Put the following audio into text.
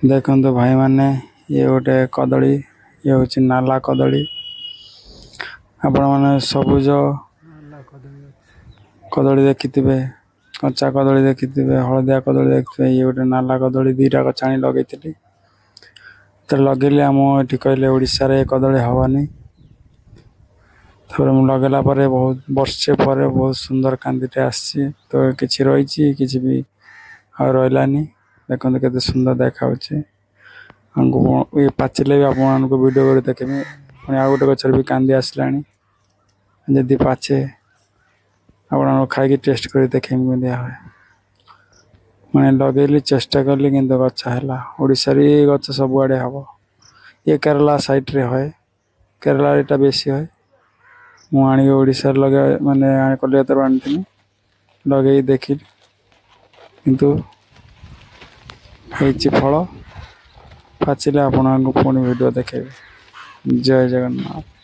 देखो भाई माने ये गोटे कदली ये हूँ नाला कदली आपण मैंने सबुज कदली देखि कच्चा कदली देखि हलदिया कदली देखिए ये गोटे नाला कदली दीटा गछाणी लगे तो लगेली आम ये कहले ओडिशा रे कदली हवानी थोड़े मुझे लगेला बहुत वर्षे पर बहुत सुंदर कांदीटे आसी तो किसी रही किसी भी रही देखते केते सुंदर देखा ये पाचिले भी आपको वीडियो कर देखेमी पुणी आ गोटे गचर भी कांदी आसला जदि पाचे आप खाई टेस्ट कर देखेमी दिया हुए मैंने लगेली चेष्टा कली कि गचा है ओडार गच सबुआड़े हम ये केरला साइड रे है केरला यहाँ बेसी है मुझे ओडार लगे माने कलिकता आनी लगे देखी किंतु फल पाचिले आपको पुणी वीडियो देखेबी। जय जगन्नाथ।